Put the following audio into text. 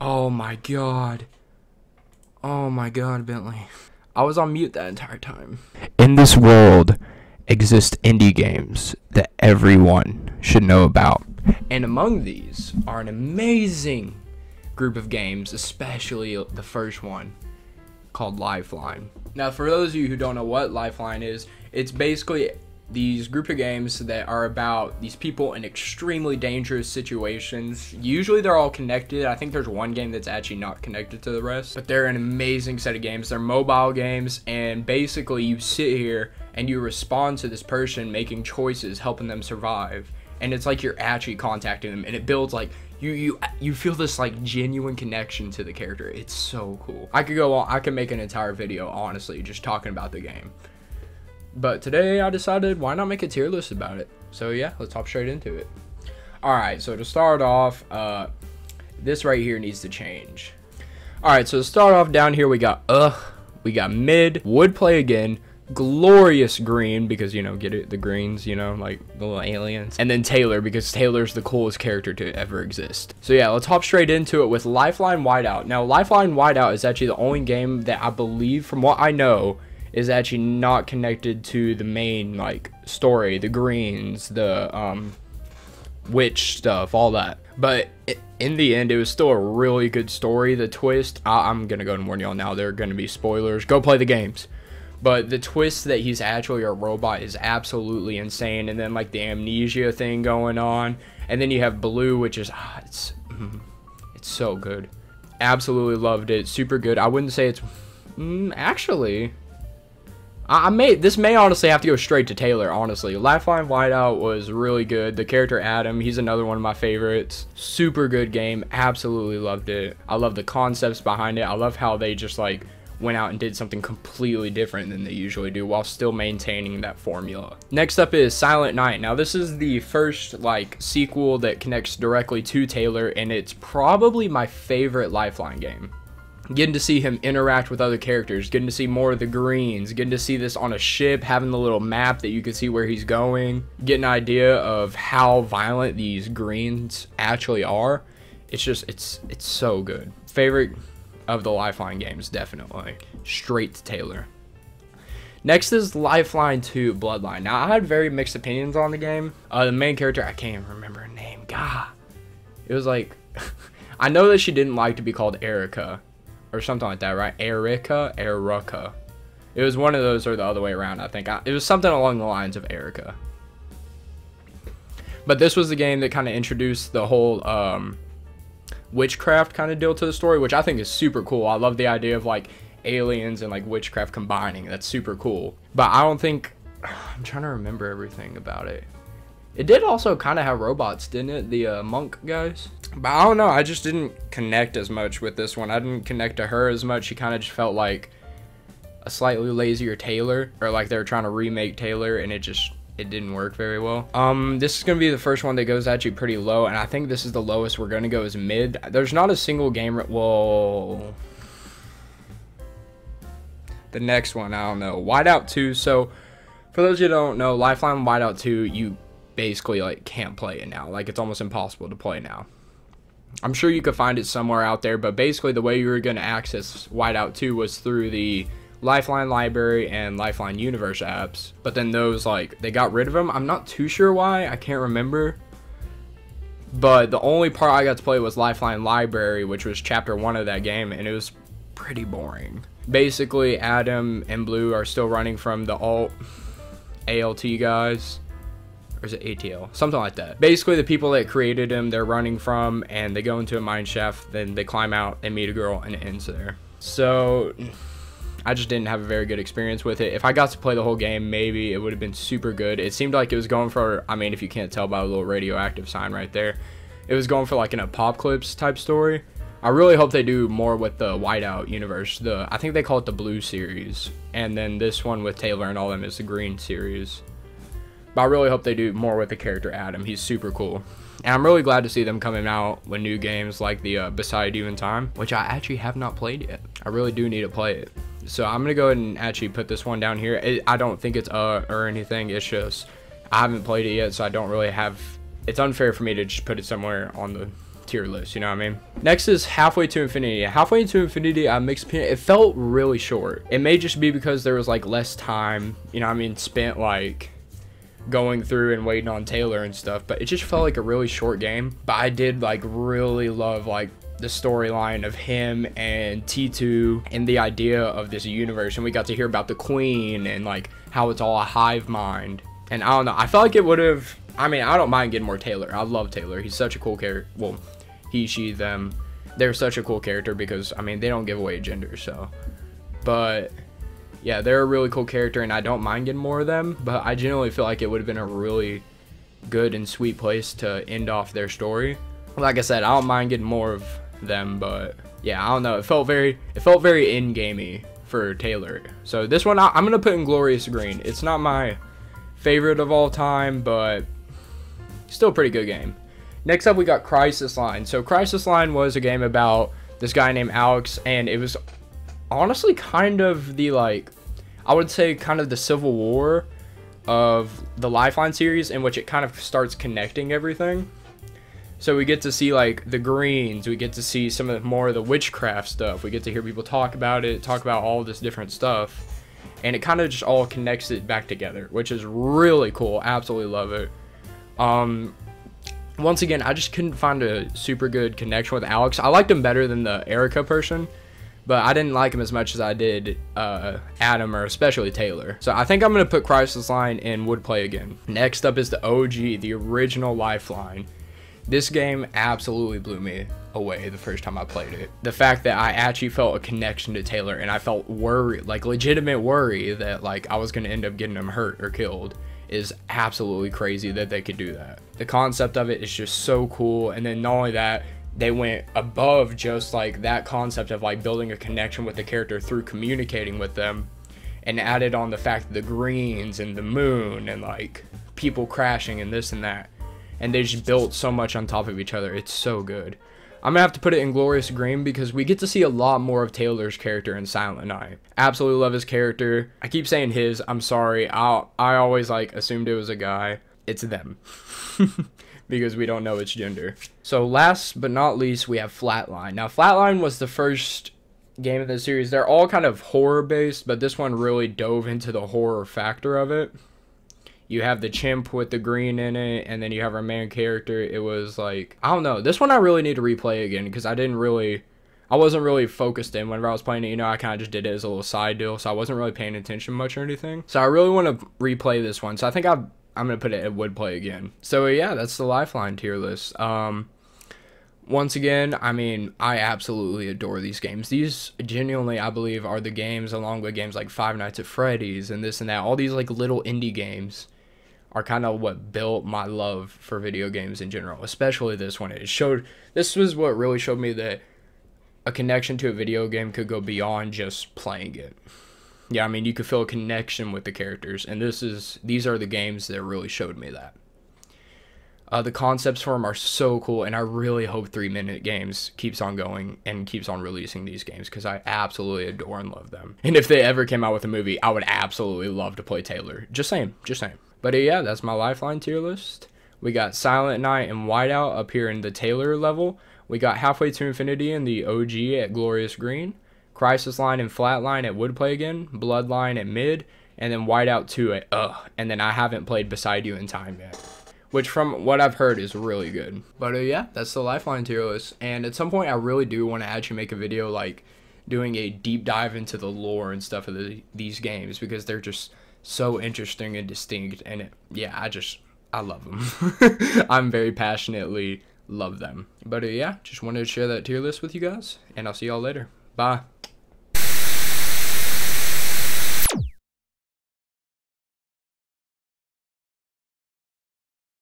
Oh my god. Oh my god, Bentley. I was on mute that entire time. In this world exist indie games that everyone should know about. And among these are an amazing group of games, especially the first one called Lifeline. Now, for those of you who don't know what Lifeline is, it's basically these group of games that are about these people in extremely dangerous situations. Usually they're all connected. I think there's one game that's actually not connected to the rest, but they're an amazing set of games. They're mobile games, and basically you sit here and you respond to this person making choices, helping them survive. And it's like you're actually contacting them, and it builds like you feel this like genuine connection to the character. It's so cool. I could go on, I could make an entire video honestly just talking about the game. But today I decided, why not make a tier list about it? So yeah, let's hop straight into it. Alright, so to start off, this right here needs to change. Alright, so to start off down here, we got mid, would play again, glorious green, because, you know, get it, the greens, you know, like the little aliens. And then Taylor, because Taylor's the coolest character to ever exist. So yeah, let's hop straight into it with Lifeline Whiteout. Now, Lifeline Whiteout is actually the only game that I believe, from what I know, is actually not connected to the main like story, the greens, the witch stuff, all that. But in the end, it was still a really good story. The twist, I'm gonna go and warn y'all now, there are gonna be spoilers. Go play the games. But the twist that he's actually a robot is absolutely insane. And then like the amnesia thing going on, and then you have Blue, which is it's so good. Absolutely loved it. Super good. I wouldn't say it's actually. This may honestly have to go straight to Taylor, honestly. Lifeline Whiteout was really good. The character Adam, he's another one of my favorites. Super good game. Absolutely loved it. I love the concepts behind it. I love how they just like went out and did something completely different than they usually do while still maintaining that formula. Next up is Silent Night. Now this is the first like sequel that connects directly to Taylor, and it's probably my favorite Lifeline game. Getting to see him interact with other characters, getting to see more of the greens, getting to see this on a ship, having the little map that you can see where he's going, get an idea of how violent these greens actually are. It's just, it's so good. Favorite of the Lifeline games, definitely. Straight to Taylor. Next is Lifeline 2 Bloodline. Now, I had very mixed opinions on the game. The main character, I can't even remember her name. God. It was like, I know that she didn't like to be called Erica. Or something like that, right? Erica. It was one of those or the other way around, I think. It was something along the lines of Erica. But this was the game that kind of introduced the whole witchcraft kind of deal to the story, which I think is super cool. I love the idea of like aliens and like witchcraft combining. That's super cool. But I don't think, I'm trying to remember everything about it. It did also kind of have robots, didn't it? The monk guys. But I don't know, I just didn't connect as much with this one. I didn't connect to her as much. She kind of just felt like a slightly lazier Taylor, or like they were trying to remake Taylor, and it didn't work very well. This is gonna be the first one that goes actually pretty low, and I think this is the lowest we're gonna go is mid. There's not a single game, well, the next one, I don't know. Whiteout 2, so for those of you who don't know, Lifeline Whiteout 2, you basically like can't play it now. Like it's almost impossible to play now. I'm sure you could find it somewhere out there, but basically the way you were going to access Whiteout 2 was through the Lifeline Library and Lifeline Universe apps. But then those, like, they got rid of them. I'm not too sure why. I can't remember. But the only part I got to play was Lifeline Library, which was chapter 1 of that game, and it was pretty boring. Basically, Adam and Blue are still running from the ALT guys. Or is it ATL? Something like that. Basically, the people that created him, they're running from, and they go into a mine shaft, then they climb out, they meet a girl, and it ends there. So, I just didn't have a very good experience with it. If I got to play the whole game, maybe it would have been super good. It seemed like it was going for, I mean, if you can't tell by the little radioactive sign right there, it was going for like an apocalypse type story. I really hope they do more with the Whiteout universe. I think they call it the Blue series, and then this one with Taylor and all them is the Green series. But I really hope they do more with the character Adam. He's super cool. And I'm really glad to see them coming out with new games like the Beside You in Time, which I actually have not played yet. I really do need to play it. So I'm going to go ahead and actually put this one down here. I don't think it's or anything. It's just I haven't played it yet, so I don't really have... It's unfair for me to just put it somewhere on the tier list, you know what I mean? Next is Halfway to Infinity. Halfway to Infinity, I mixed opinion. It felt really short. It may just be because there was like less time, you know what I mean, spent like going through and waiting on Taylor and stuff, but it just felt like a really short game. But I did like really love like the storyline of him and T2 and the idea of this universe, and we got to hear about the Queen and like how it's all a hive mind. And I don't know, I felt like it would have, I mean, I don't mind getting more Taylor. I love Taylor. He's such a cool character. Well, he, she, them, they're such a cool character because, I mean, they don't give away gender, so. But yeah, they're a really cool character, and I don't mind getting more of them, but I genuinely feel like it would have been a really good and sweet place to end off their story. Like I said, I don't mind getting more of them, but yeah, I don't know. It felt very in-gamey for Taylor. So this one, I'm gonna put in Glorious Green. It's not my favorite of all time, but still a pretty good game. Next up, we got Crisis Line. So Crisis Line was a game about this guy named Alex, and it was honestly kind of the, like, I would say kind of the Civil War of the Lifeline series, in which it kind of starts connecting everything. So we get to see like the greens, we get to see some of more of the witchcraft stuff, we get to hear people talk about it, talk about all this different stuff, and it kind of just all connects it back together, which is really cool. Absolutely love it. Once again, I just couldn't find a super good connection with Alex. I liked him better than the Erica person, but I didn't like him as much as I did Adam, or especially Taylor. So I think I'm going to put Crisis Line in Would Play Again. Next up is the OG, the original Lifeline. This game absolutely blew me away the first time I played it. The fact that I actually felt a connection to Taylor, and I felt worry, like legitimate worry that like I was going to end up getting him hurt or killed, is absolutely crazy that they could do that. The concept of it is just so cool, and then not only that, they went above just like that concept of like building a connection with the character through communicating with them, and added on the fact that the greens and the moon and like people crashing and this and that, and they just built so much on top of each other. It's so good. I'm gonna have to put it in Glorious Green because we get to see a lot more of Taylor's character in Silent Night. Absolutely love his character. I keep saying his, I'm sorry. I always like assumed it was a guy. It's them. Because we don't know its gender. So last but not least, we have Flatline. Now Flatline was the first game of the series. They're all kind of horror based, but this one really dove into the horror factor of it. You have the chimp with the green in it, and then you have our main character. It was like, I don't know. This one I really need to replay again because I wasn't really focused in whenever I was playing it. You know, I kind of just did it as a little side deal, so I wasn't really paying attention much or anything. So I really want to replay this one. So I think I'm going to put it at Would Play Again. So yeah, that's the Lifeline tier list. Once again, I mean, I absolutely adore these games. These genuinely, I believe, are the games, along with games like Five Nights at Freddy's and this and that. All these like little indie games are kind of what built my love for video games in general, especially this one. This was what really showed me that a connection to a video game could go beyond just playing it. Yeah, I mean, you could feel a connection with the characters, and these are the games that really showed me that. The concepts for them are so cool, and I really hope 3-Minute Games keeps on going and keeps on releasing these games because I absolutely adore and love them. And if they ever came out with a movie, I would absolutely love to play Taylor. Just saying. But yeah, that's my Lifeline tier list. We got Silent Night and Whiteout up here in the Taylor level. We got Halfway to Infinity in the OG at Glorious Green. Crisis Line and Flatline at Would Play Again. Bloodline at Mid. And then Whiteout 2 at And then I haven't played Beside You in Time yet, which from what I've heard is really good. But yeah, that's the Lifeline tier list. And at some point, I really do want to actually make a video like doing a deep dive into the lore and stuff of these games because they're just so interesting and distinct. And I love them. I'm very passionately love them. But yeah, just wanted to share that tier list with you guys, and I'll see y'all later. Bye.